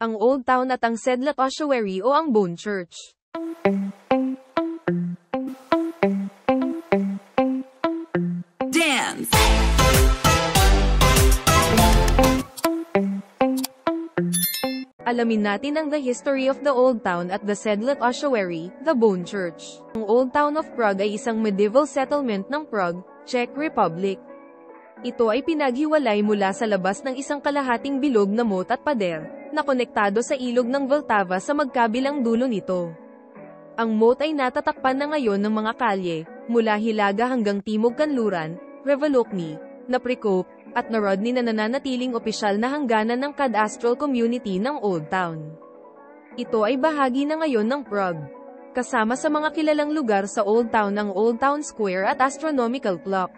ang Old Town at ang Sedlec Ossuary o ang Bone Church. Dance! Alamin natin ang the history of the Old Town at the Sedlec Ossuary, the Bone Church. Ang Old Town of Prague ay isang medieval settlement ng Prague, Czech Republic. Ito ay pinaghiwalay mula sa labas ng isang kalahating bilog na moat at pader, na konektado sa ilog ng Vltava sa magkabilang dulo nito. Ang moat ay natatakpan na ngayon ng mga kalye, mula Hilaga hanggang Timog Kanluran, Revolokny, Naprikop, at Narodny na nananatiling opisyal na hangganan ng cadastral community ng Old Town. Ito ay bahagi na ngayon ng Prague. Kasama sa mga kilalang lugar sa Old Town ang Old Town Square at Astronomical Clock.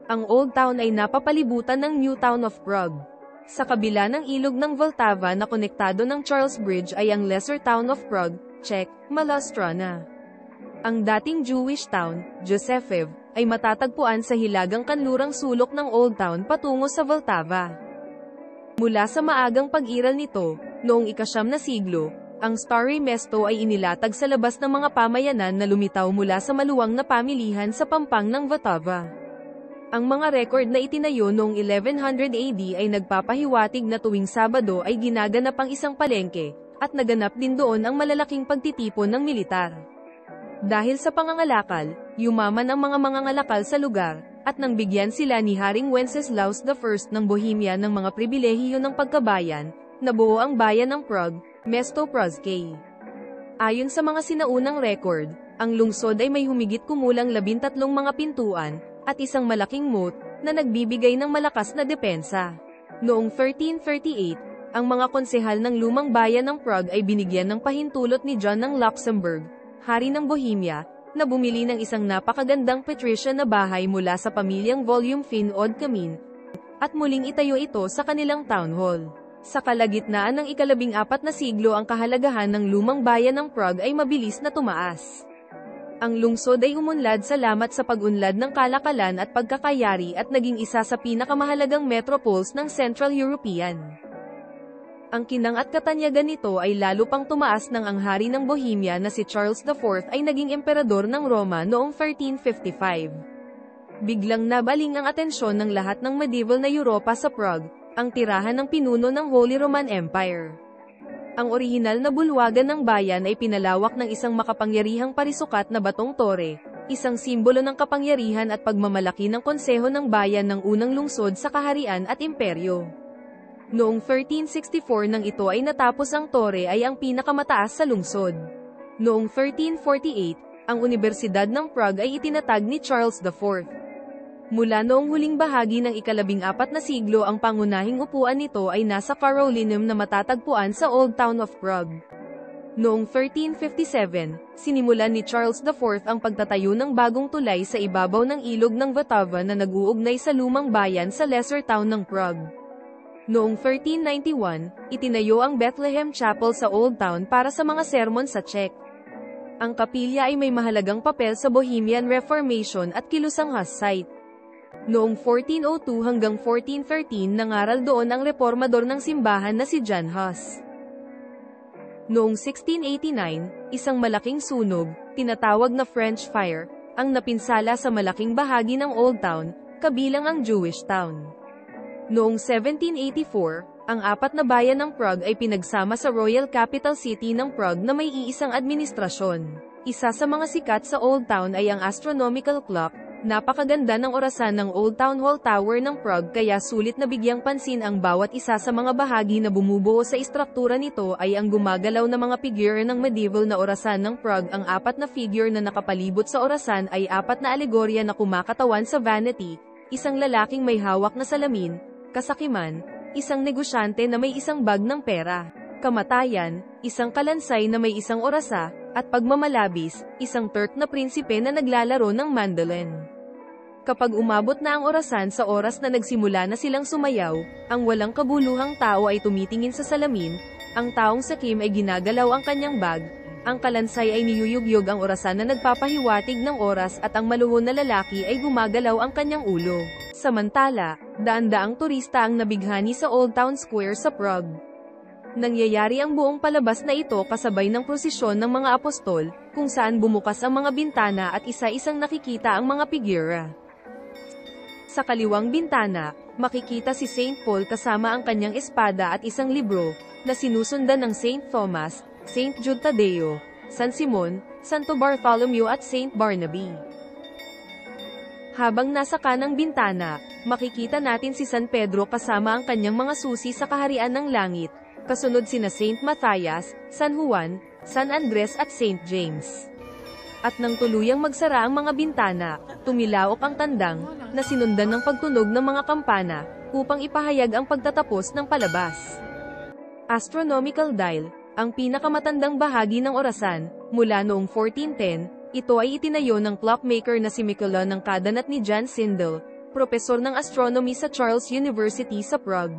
Ang Old Town ay napapalibutan ng New Town of Prague. Sa kabila ng ilog ng Vltava na konektado ng Charles Bridge ay ang Lesser Town of Prague, Czech, Mala Strana. Ang dating Jewish town, Josefov, ay matatagpuan sa hilagang kanlurang sulok ng Old Town patungo sa Vltava. Mula sa maagang pag-iral nito, noong ika-9 na siglo, ang Stare Mesto ay inilatag sa labas ng mga pamayanan na lumitaw mula sa maluwang na pamilihan sa pampang ng Vltava. Ang mga record na itinayo noong 1100 AD ay nagpapahiwatig na tuwing Sabado ay ginaganap ang isang palengke, at naganap din doon ang malalaking pagtitipon ng militar. Dahil sa pangangalakal, yumaman ang mga mangangalakal sa lugar, at nang bigyan sila ni Haring Wenceslaus I ng Bohemia ng mga pribilehiyo ng pagkabayan, nabuo ang bayan ng Prague, Mesto Pražské. Ayon sa mga sinaunang record, ang lungsod ay may humigit kumulang 13 mga pintuan, at isang malaking moat, na nagbibigay ng malakas na depensa. Noong 1338, ang mga konsehal ng lumang bayan ng Prague ay binigyan ng pahintulot ni John ng Luxembourg, hari ng Bohemia, na bumili ng isang napakagandang patrician na bahay mula sa pamilyang Volumfin od Kamin, at muling itayo ito sa kanilang town hall. Sa kalagitnaan ng ika-14 na siglo ang kahalagahan ng lumang bayan ng Prague ay mabilis na tumaas. Ang lungsod ay umunlad salamat sa pag-unlad ng kalakalan at pagkakayari at naging isa sa pinakamahalagang metropoles ng Central European. Ang kinang at katanyagan nito ay lalo pang tumaas nang ang hari ng Bohemia na si Charles IV ay naging emperador ng Roma noong 1355. Biglang nabaling ang atensyon ng lahat ng medieval na Europa sa Prague, ang tirahan ng pinuno ng Holy Roman Empire. Ang orihinal na bulwagan ng bayan ay pinalawak ng isang makapangyarihang parisukat na batong tore, isang simbolo ng kapangyarihan at pagmamalaki ng konseho ng bayan ng unang lungsod sa kaharian at imperyo. Noong 1364 nang ito ay natapos ang tore ay ang pinakamataas sa lungsod. Noong 1348, ang Universidad ng Prague ay itinatag ni Charles IV. Mula noong huling bahagi ng ika-14 na siglo ang pangunahing upuan nito ay nasa Carolinum na matatagpuan sa Old Town of Prague. Noong 1357, sinimulan ni Charles IV ang pagtatayo ng bagong tulay sa ibabaw ng ilog ng Vltava na nag-uugnay sa lumang bayan sa Lesser Town ng Prague. Noong 1391, itinayo ang Bethlehem Chapel sa Old Town para sa mga sermon sa Czech. Ang kapilya ay may mahalagang papel sa Bohemian Reformation at kilusang Hussite. Noong 1402 hanggang 1413 nangaral doon ang reformador ng simbahan na si John Huss. Noong 1689, isang malaking sunog, tinatawag na French Fire, ang napinsala sa malaking bahagi ng Old Town, kabilang ang Jewish Town. Noong 1784, ang 4 na bayan ng Prague ay pinagsama sa Royal Capital City ng Prague na may iisang administrasyon. Isa sa mga sikat sa Old Town ay ang Astronomical Clock. Napakaganda ng orasan ng Old Town Hall Tower ng Prague kaya sulit na bigyang pansin ang bawat isa sa mga bahagi na bumubuo sa istruktura nito ay ang gumagalaw na mga figure ng medieval na orasan ng Prague. Ang 4 na figure na nakapalibot sa orasan ay 4 na alegorya na kumakatawan sa vanity, isang lalaking may hawak na salamin, kasakiman, isang negosyante na may isang bag ng pera, kamatayan, isang kalansay na may isang orasa, at pagmamalabis, isang Turk na prinsipe na naglalaro ng mandolin. Kapag umabot na ang orasan sa oras na nagsimula na silang sumayaw, ang walang kabuluhang tao ay tumitingin sa salamin, ang taong sakim ay ginagalaw ang kanyang bag, ang kalansay ay niyuyugyog ang orasan na nagpapahiwatig ng oras at ang maluhon na lalaki ay gumagalaw ang kanyang ulo. Samantala, daan-daang turista ang nabighani sa Old Town Square sa Prague. Nangyayari ang buong palabas na ito kasabay ng prosesyon ng mga apostol, kung saan bumukas ang mga bintana at isa-isang nakikita ang mga figura. Sa kaliwang bintana, makikita si Saint Paul kasama ang kanyang espada at isang libro, na sinusundan ng Saint Thomas, Saint Jude Tadeo, San Simon, Santo Bartholomew at Saint Barnaby. Habang nasa kanang bintana, makikita natin si San Pedro kasama ang kanyang mga susi sa kaharian ng langit, kasunod sina Saint Matthias, San Juan, San Andres at Saint James. At nang tuluyang magsara ang mga bintana, tumilaok ang tandang, na sinundan ng pagtunog ng mga kampana, upang ipahayag ang pagtatapos ng palabas. Astronomical dial, ang pinakamatandang bahagi ng orasan, mula noong 1410, ito ay itinayo ng clockmaker na si Mikola ng Kadanat ni Jan Sindel, propesor ng astronomy sa Charles University sa Prague.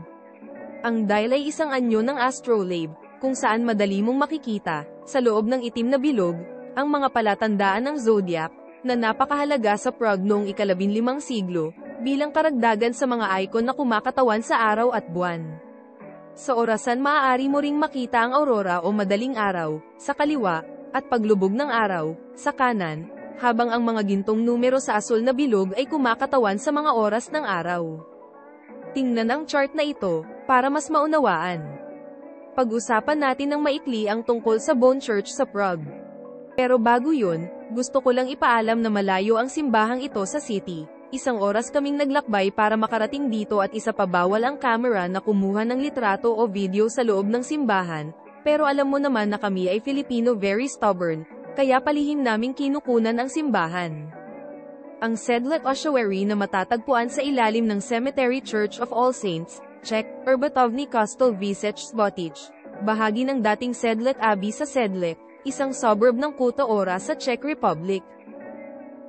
Ang dial ay isang anyo ng astrolabe, kung saan madali mong makikita, sa loob ng itim na bilog, ang mga palatandaan ng zodiac, na napakahalaga sa Prague noong ika-15 siglo, bilang karagdagan sa mga icon na kumakatawan sa araw at buwan. Sa orasan maaari mo ring makita ang aurora o madaling araw, sa kaliwa, at paglubog ng araw, sa kanan, habang ang mga gintong numero sa asul na bilog ay kumakatawan sa mga oras ng araw. Tingnan ang chart na ito, para mas maunawaan. Pag-usapan natin ng maikli ang tungkol sa Bone Church sa Prague. Pero bago yun, gusto ko lang ipaalam na malayo ang simbahang ito sa city. Isang oras kaming naglakbay para makarating dito at isa pa bawal ang camera na kumuha ng litrato o video sa loob ng simbahan, pero alam mo naman na kami ay Filipino very stubborn, kaya palihim naming kinukunan ang simbahan. Ang Sedlec Ossuary na matatagpuan sa ilalim ng Cemetery Church of All Saints, Czech, Urbatovny Kostel Visech Zbotic, bahagi ng dating Sedlec Abbey sa Sedlec, isang suburb ng Kuta Ora sa Czech Republic.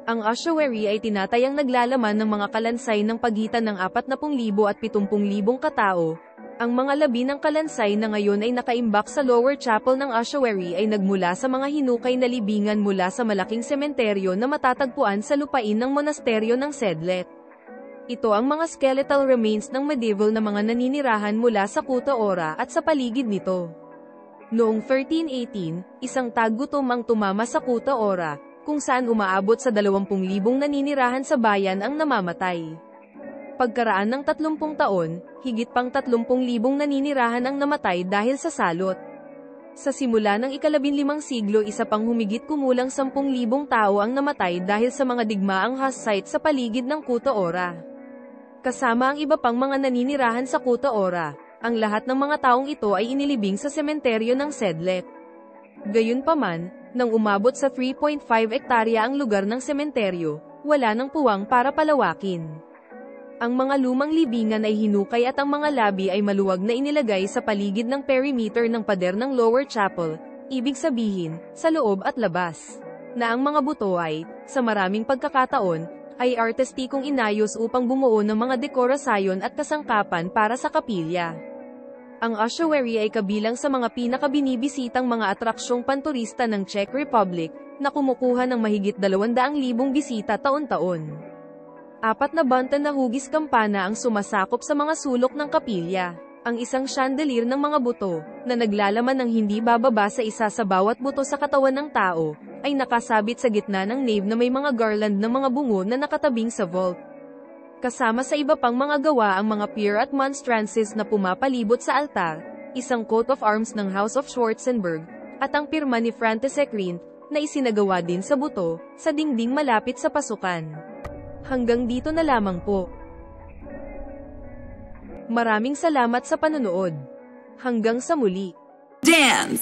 Ang ossuary ay tinatayang naglalaman ng mga kalansay ng pagitan ng 40,000 at 70,000 katao. Ang mga labi ng kalansay na ngayon ay nakaimbak sa lower chapel ng ossuary ay nagmula sa mga hinukay na libingan mula sa malaking sementeryo na matatagpuan sa lupain ng monasteryo ng Sedlec. Ito ang mga skeletal remains ng medieval na mga naninirahan mula sa Kuta Ora at sa paligid nito. Noong 1318, isang taggutom ang tumama sa Kuta Ora, kung saan umaabot sa 20,000 naninirahan sa bayan ang namamatay. Pagkaraan ng 30 taon, higit pang 30,000 naninirahan ang namatay dahil sa salot. Sa simula ng ika-15 siglo isa pang humigit kumulang 10,000 tao ang namatay dahil sa mga digmaang Hussite sa paligid ng Kuta Ora. Kasama ang iba pang mga naninirahan sa Kuta Ora, ang lahat ng mga taong ito ay inilibing sa sementeryo ng Sedlec. Gayunpaman, nang umabot sa 3.5 hektarya ang lugar ng sementeryo, wala nang puwang para palawakin. Ang mga lumang libingan ay hinukay at ang mga labi ay maluwag na inilagay sa paligid ng perimeter ng pader ng lower chapel, ibig sabihin, sa loob at labas. Na ang mga buto ay, sa maraming pagkakataon, ay artistikong inayos upang bumuo ng mga dekorasyon at kasangkapan para sa kapilya. Ang ossuary ay kabilang sa mga pinakabinibisitang mga atraksyong panturista ng Czech Republic, na kumukuha ng mahigit 200,000 bisita taon-taon. 4 na banta na hugis kampana ang sumasakop sa mga sulok ng kapilya. Ang isang chandelier ng mga buto, na naglalaman ng hindi bababa sa isa sa bawat buto sa katawan ng tao, ay nakasabit sa gitna ng nave na may mga garland ng mga bungo na nakatabing sa vault. Kasama sa iba pang mga gawa ang mga pier at monstrances na pumapalibot sa altar, isang coat of arms ng House of Schwarzenberg, at ang pirma ni František Reinth, na isinagawa din sa buto, sa dingding malapit sa pasukan. Hanggang dito na lamang po. Maraming salamat sa panonood. Hanggang sa muli. Dance!